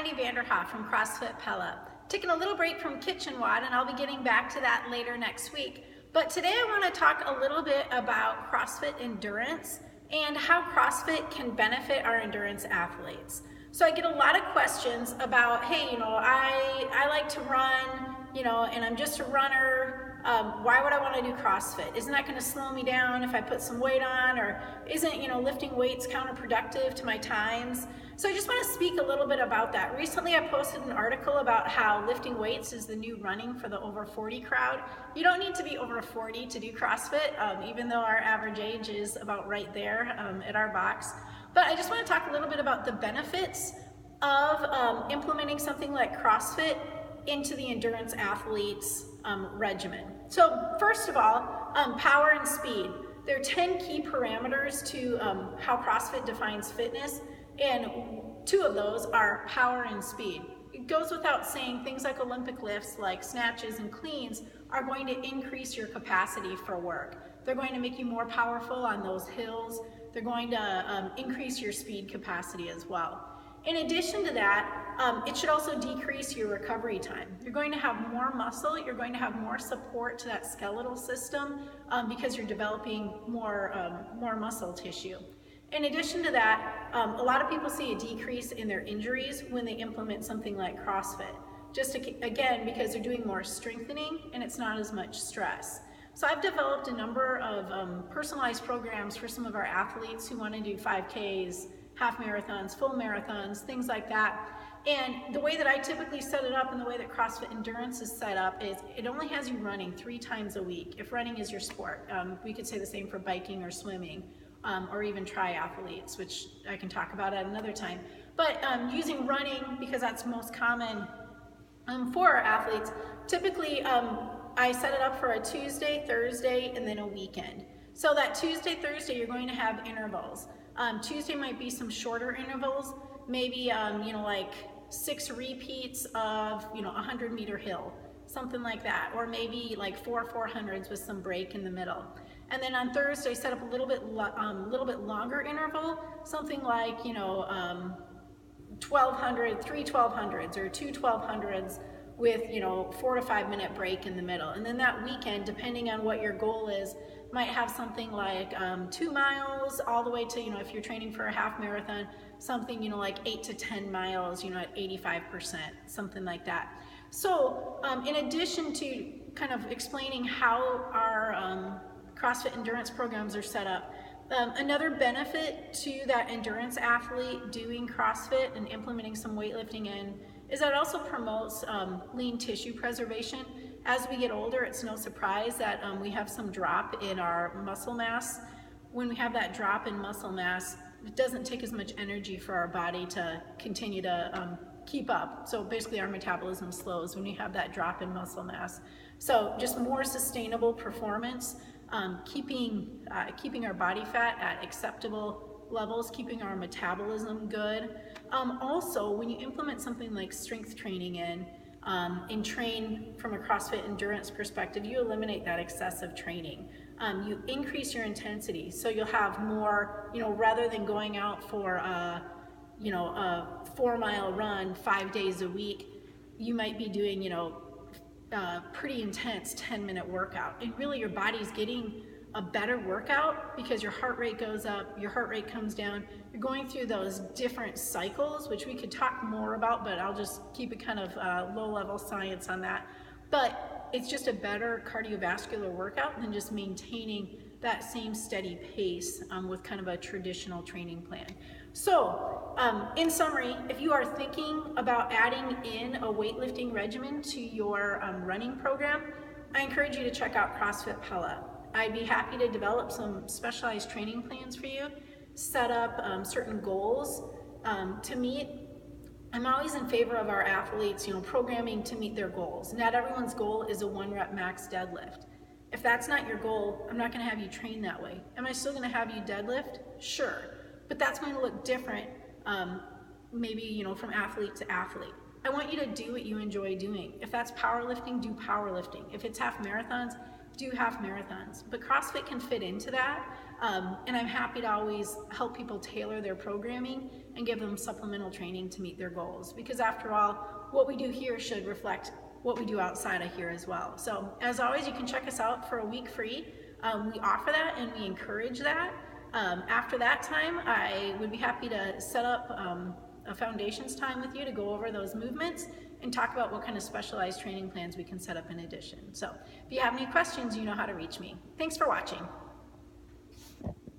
Heidi Vanderhoff from CrossFit Pella. Taking a little break from Kitchen WOD, and I'll be getting back to that later next week. But today I want to talk a little bit about CrossFit endurance and how CrossFit can benefit our endurance athletes. So I get a lot of questions about, hey, I like to run, and I'm just a runner. Why would I want to do CrossFit? Isn't that going to slow me down if I put some weight on? Or isn't, lifting weights counterproductive to my times? So I just want to speak a little bit about that. Recently I posted an article about how lifting weights is the new running for the over 40 crowd. You don't need to be over 40 to do CrossFit, even though our average age is about right there at our box. But I just want to talk a little bit about the benefits of implementing something like CrossFit into the endurance athlete's regimen. So first of all, power and speed. There are 10 key parameters to how CrossFit defines fitness, and 2 of those are power and speed. It goes without saying things like Olympic lifts, like snatches and cleans, are going to increase your capacity for work. They're going to make you more powerful on those hills. They're going to increase your speed capacity as well. In addition to that, it should also decrease your recovery time. You're going to have more muscle, you're going to have more support to that skeletal system because you're developing more muscle tissue. In addition to that, a lot of people see a decrease in their injuries when they implement something like CrossFit. Again, because they're doing more strengthening and it's not as much stress. So I've developed a number of personalized programs for some of our athletes who want to do 5Ks, half marathons, full marathons, things like that. And the way that I typically set it up and the way that CrossFit Endurance is set up is it only has you running 3 times a week, if running is your sport. We could say the same for biking or swimming, or even triathletes, which I can talk about at another time. But using running, because that's most common for our athletes, typically I set it up for a Tuesday, Thursday, and then a weekend. So that Tuesday, Thursday, you're going to have intervals. Tuesday might be some shorter intervals, maybe like 6 repeats of 100-meter hill, something like that, or maybe like 4 400s with some break in the middle. And then on Thursday, set up a little bit longer interval, something like 1200, 3 1200s or 2 1200s with 4 to 5 minute break in the middle. And then that weekend, depending on what your goal is, might have something like 2 miles all the way to, if you're training for a half marathon, something, like 8 to 10 miles, at 85%, something like that. So in addition to kind of explaining how our CrossFit endurance programs are set up, another benefit to that endurance athlete doing CrossFit and implementing some weightlifting in is that it also promotes lean tissue preservation. As we get older, it's no surprise that we have some drop in our muscle mass. When we have that drop in muscle mass, it doesn't take as much energy for our body to continue to keep up. So basically our metabolism slows when we have that drop in muscle mass. So just more sustainable performance, keeping our body fat at acceptable levels, keeping our metabolism good. Also, when you implement something like strength training and train from a CrossFit endurance perspective, you eliminate that excessive training. You increase your intensity, so you'll have more, rather than going out for a 4-mile run 5 days a week, you might be doing, pretty intense 10-minute workout. And really your body's getting a better workout because your heart rate goes up, your heart rate comes down. You're going through those different cycles, which we could talk more about, but I'll just keep it kind of low-level science on that. But it's just a better cardiovascular workout than just maintaining that same steady pace with kind of a traditional training plan. So in summary, if you are thinking about adding in a weightlifting regimen to your running program, I encourage you to check out CrossFit Pella. I'd be happy to develop some specialized training plans for you, set up certain goals to meet. I'm always in favor of our athletes, programming to meet their goals. Not everyone's goal is a 1-rep max deadlift. If that's not your goal, I'm not going to have you train that way. Am I still going to have you deadlift? Sure, but that's going to look different, maybe from athlete to athlete. I want you to do what you enjoy doing. If that's powerlifting, do powerlifting. If it's half marathons, do half marathons. But CrossFit can fit into that. And I'm happy to always help people tailor their programming and give them supplemental training to meet their goals. Because after all, what we do here should reflect what we do outside of here as well. So as always, you can check us out for a week free. We offer that and we encourage that. After that time, I would be happy to set up a foundations time with you to go over those movements and talk about what kind of specialized training plans we can set up in addition. So if you have any questions, you know how to reach me. Thanks for watching.